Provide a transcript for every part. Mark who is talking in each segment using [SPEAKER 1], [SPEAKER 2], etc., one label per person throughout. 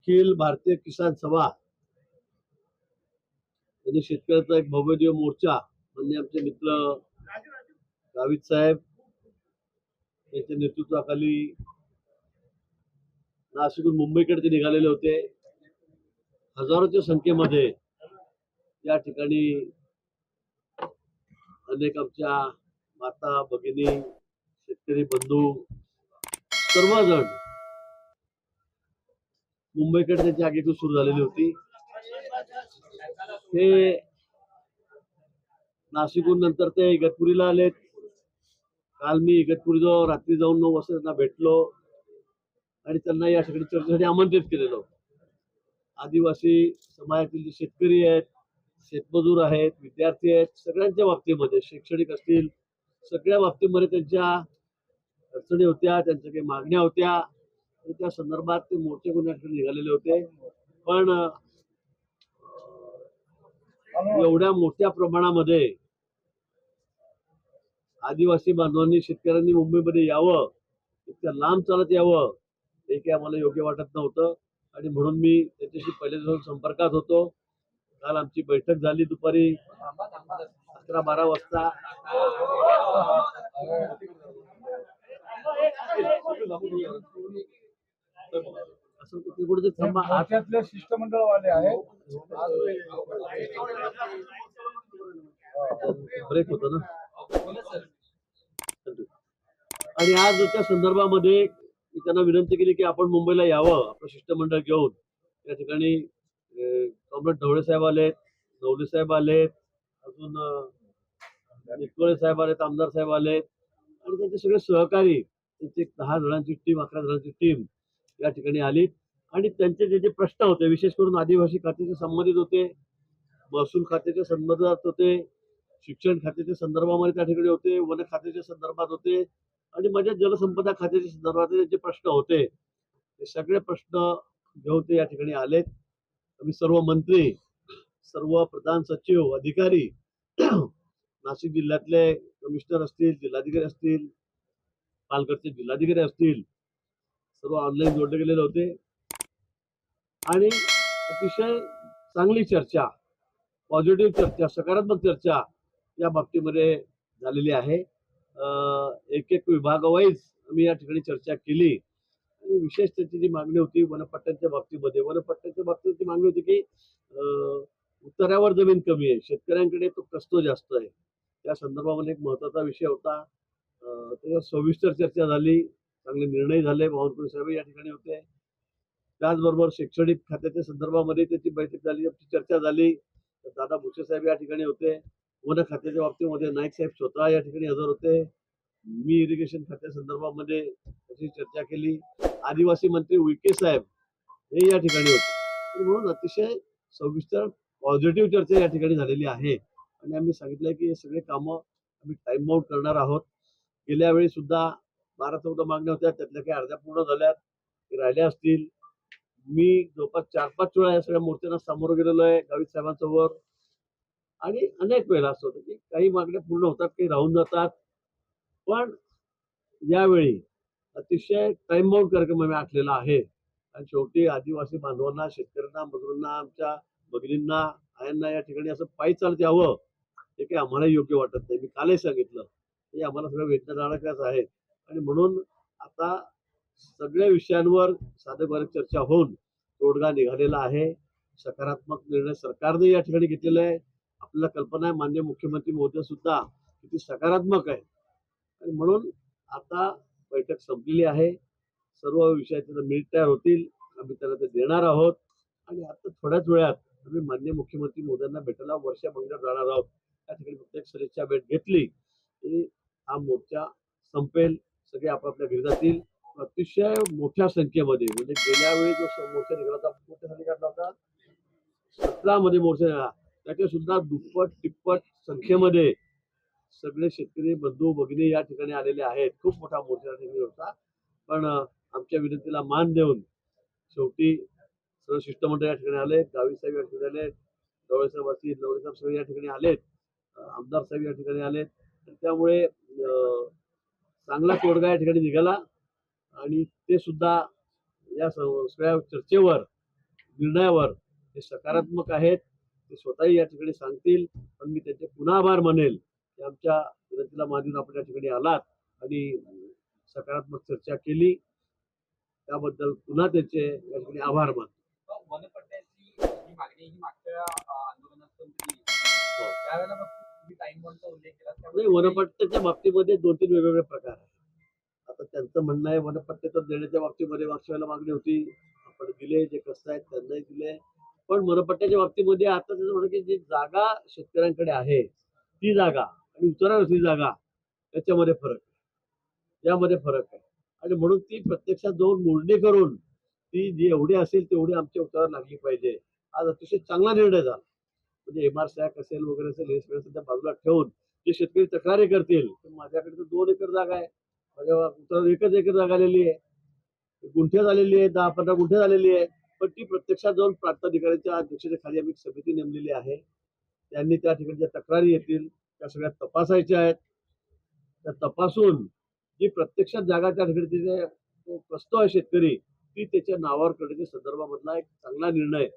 [SPEAKER 1] अखिल भारतीय किसान सभा यांनी शेतकऱ्याचा एक भव्य मोर्चा म्हणजे आमचे मित्र गावित साहेब यांच्या नेतृत्वाखाली नाशिकहून मुंबईकडे ते निघालेले होते. हजारोच्या संख्येमध्ये या ठिकाणी अनेक आमच्या माता भगिनी शेतकरी बंधू सर्वजण मुंबईकडे त्यांची आगेकूच सुरू झालेली होती. हे नाशिकहून नंतर ते इगतपुरीला आलेत. काल मी इगतपुरी रात्री जाऊन 9 वाजता त्यांना भेटलो आणि त्यांना या ठिकाणी चर्चेसाठी आमंत्रित केलेलं. आदिवासी समाजातील जे शेतकरी आहेत, शेतमजूर आहेत, विद्यार्थी आहेत, सगळ्यांच्या बाबतीमध्ये शैक्षणिक असतील सगळ्या बाबतीमध्ये त्यांच्या अडचणी होत्या, त्यांच्या काही मागण्या होत्या. त्या संदर्भात ते मोर्चे घेऊन या ठिकाणी निघालेले होते. पण एवढ्या मोठ्या प्रमाणामध्ये आदिवासी बांधवांनी शेतकऱ्यांनी मुंबईमध्ये यावं, इतक्या लांब चालत यावं हे काही आम्हाला योग्य वाटत नव्हतं आणि म्हणून मी त्यांच्याशी पहिल्यापासून संपर्कात होतो. काल आमची बैठक झाली दुपारी 11-12 वाजता. असं कुठे थांबा.
[SPEAKER 2] राज्यातले शिष्टमंडळवाले आहेत.
[SPEAKER 1] ब्रेक होतो ना. आणि आज त्या संदर्भामध्ये मी त्यांना विनंती केली की आपण मुंबईला यावं आपलं शिष्टमंडळ घेऊन. त्या ठिकाणी कॉम्रेड ढवळे साहेब आलेत, नवले साहेब आलेत, अजून निकोळे साहेब आलेत, आमदार साहेब आलेत आणि त्यांचे सगळे सहकारी त्यांची 10 जणांची टीम 11 जणांची टीम या ठिकाणी आली आणि त्यांचे जे जे प्रश्न होते विशेष करून आदिवासी खात्याचे संबंधित होते, महसूल खात्याच्या संदर्भात होते, शिक्षण खात्याच्या संदर्भामध्ये त्या ठिकाणी होते, वन खात्याच्या संदर्भात होते आणि माझ्या जलसंपदा खात्याच्या संदर्भात त्यांचे प्रश्न होते. ते सगळे प्रश्न घेऊन ते या ठिकाणी आलेत. आम्ही सर्व मंत्री, सर्व प्रधान सचिव, अधिकारी, नाशिक जिल्ह्यातले कमिशनर असतील, जिल्हाधिकारी असतील, पालघरचे जिल्हाधिकारी असतील, सर्व ऑनलाईन जोडले गेलेले होते आणि अतिशय चांगली चर्चा, पॉझिटिव्ह चर्चा, सकारात्मक चर्चा या बाबतीमध्ये झालेली आहे. एक एक विभागावाईज आम्ही या ठिकाणी चर्चा केली आणि विशेष त्याची जी मागणी होती वनपट्ट्यांच्या बाबतीमध्ये, वनपट्ट्यांच्या बाबतीत मागणी होती की उत्तरावर जमीन कमी आहे, शेतकऱ्यांकडे तो कसतो जास्त आहे. त्या संदर्भामध्ये एक महत्वाचा विषय होता. त्याच्यावर सविस्तर चर्चा झाली, चांगले निर्णय झाले. बावनकुळे साहेब या ठिकाणी होते. त्याचबरोबर शैक्षणिक खात्याच्या संदर्भामध्ये त्याची बैठक झाली, चर्चा झाली. दादा भुसे साहेब या ठिकाणी होते. वन खात्याच्या बाबतीमध्ये नाईक साहेब स्वतः या ठिकाणी हजर होते. मी इरिगेशन खात्या संदर्भामध्ये त्याची चर्चा केली. आदिवासी मंत्री विके साहेब हे या ठिकाणी होते. म्हणून अतिशय सविस्तर पॉझिटिव्ह चर्चा या ठिकाणी झालेली आहे आणि आम्ही सांगितलंय की हे सगळे कामं आम्ही टाइम आउट करणार आहोत. गेल्या वेळी सुद्धा 12-14 मागण्या होत्या, त्यातल्या काही अर्ध्या पूर्ण झाल्यात, राहिल्या असतील. मी जवळपास 4-5 वेळा या सगळ्या मोर्चांना सामोरं गेलेलो आहे गावित साहेबांसमोर आणि अनेक वेळा असं होतं की काही मागण्या पूर्ण होतात, काही राहून जातात. पण यावेळी अतिशय टाइम बाउंड कार्यक्रम आम्ही आखलेला आहे आणि शेवटी आदिवासी बांधवांना, शेतकऱ्यांना, मजुरांना, आमच्या भगिनींना, आयांना या ठिकाणी असं पायी चालत यावं हे काही आम्हाला योग्य वाटत नाही. मी कालही सांगितलं हे आम्हाला सगळं वेदनादायकच आहे आणि म्हणून आता सगळ्या विषयांवर साधेबारीक चर्चा होऊन तोडगा निघालेला आहे. सकारात्मक निर्णय सरकारने या ठिकाणी घेतलेला आहे. आपल्याला कल्पना आहे माननीय मुख्यमंत्री महोदय सुद्धा किती सकारात्मक आहे आणि म्हणून आता बैठक संपलेली आहे. सर्व विषयाचे मिनिट तयार होतील, आम्ही त्याला ते देणार आहोत आणि आता थोड्याच वेळात आम्ही माननीय मुख्यमंत्री मोदयांना भेटायला वर्षा बंगल्यावर जाणार आहोत. त्या ठिकाणी प्रत्येक सदस्या भेट घेतली की हा मोर्चा संपेल, सगळे आपापल्या घरी जातील. अतिशय मोठ्या संख्येमध्ये म्हणजे गेल्या वेळी जो मोर्चा निघाला होता, मोठ्यासाठी काढला होता 17 मध्ये मोर्चा निघाला, त्याच्या सुद्धा दुप्पट तिप्पट संख्येमध्ये सगळे शेतकरी बंधू भगिनी या ठिकाणी आलेले आहेत. खूप मोठा मोर्चा ठिकाणी होता. पण आमच्या विनंतीला मान देऊन शेवटी सर्व शिष्टमंडळ या ठिकाणी आले. गावी साहेब या ठिकाणी आले, ढवळे साहेब असतील, नवले साहेब सगळे या ठिकाणी आलेत, आमदार साहेब या ठिकाणी आलेत. त्यामुळे चांगला तोडगा या ठिकाणी निघाला आणि ते सुद्धा या सगळ्या चर्चेवर निर्णयावर ते सकारात्मक आहेत. ते स्वतःही या ठिकाणी सांगतील. पण मी त्यांचे पुन्हा आभार मानेल की आमच्या विनंतीला मानून आपण या ठिकाणी आलात आणि सकारात्मक चर्चा केली. त्याबद्दल पुन्हा त्यांचे या ठिकाणी आभार मानतो.
[SPEAKER 3] वनपट्ट्याची ही मागणी ही मागच्या आंदोलनात पण केली. त्यावेळेला मग तुम्ही टाइम बॉम्बचा उल्लेख केला.
[SPEAKER 1] नाही, वनपट्ट्याच्या बाबतीमध्ये 2-3 वेगवेगळे प्रकार आहेत. आता त्यांचं म्हणणं आहे वनपट्टे तर देण्याच्या बाबतीमध्ये मागच्या वेळेला मागणी होती, आपण दिले, जे कष्ट आहेत त्यांनाही दिले. पण वनपट्ट्याच्या बाबतीमध्ये आता त्याचं म्हणणं की जी जागा शेतकऱ्यांकडे आहे ती जागा आणि उतारावरची जागा याच्यामध्ये फरक आहे. यामध्ये फरक आहे आणि म्हणून ती प्रत्यक्षात जाऊन मोजणी करून ती जी एवढी असेल तेवढी आमच्या उतारावर लागली पाहिजे. आज अतिशय चांगला निर्णय झाला. म्हणजे एमआर सॅक असेल वगैरे असेल हे सगळं सध्या बाजूला ठेवून जे शेतकरी तक्रारी करतील, तर माझ्याकडे तर 2 एकर जागा आहे. माझ्या उतारावर 1च एकर जागा आलेली आहे. गुंठे झालेली आहे, 10-15 गुंठे झालेली आहे. पण ती प्रत्यक्षात जाऊन प्रांताधिकाऱ्यांच्या अध्यक्षतेखाली आम्ही एक समिती नेमलेली आहे. त्यांनी त्या ठिकाणी ज्या तक्रारी येतील त्या सगळ्या तपासायच्या आहेत. त्या तपासून जी प्रत्यक्षात जागा त्या ठिकाणी तिथे तो कसतो आहे शेतकरी ती त्याच्या नावावर करण्याच्या संदर्भामधला एक चांगला निर्णय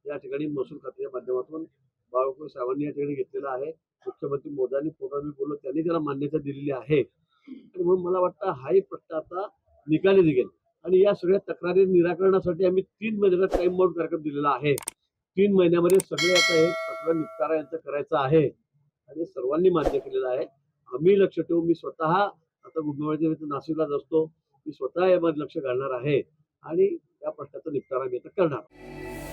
[SPEAKER 1] या ठिकाणी महसूल खात्याच्या माध्यमातून बाळासाहेब साहेबांनी या ठिकाणी घेतलेला आहे. मुख्यमंत्री मोदयांनी फोनवर मी बोललो, त्यांनी त्याला मान्यता दिलेली आहे. आणि म्हणून मला वाटतं हाही प्रश्न आता निकाली निघेल आणि या सगळ्या तक्रारी निराकरणासाठी आम्ही 3 महिन्याचा टाइम बाउंड कार्यक्रम दिलेला आहे. 3 महिन्यामध्ये सगळे आता हे प्रकरण निपटारा यांचा करायचा आहे आणि सर्वांनी मान्य केलेलं आहे. आम्ही लक्ष ठेवू. मी स्वतः आता गुंडवाडीच्या नाशिकलाच असतो. मी स्वतः यामध्ये लक्ष घालणार आहे आणि या प्रश्नाचा निपटारा मी आता करणार.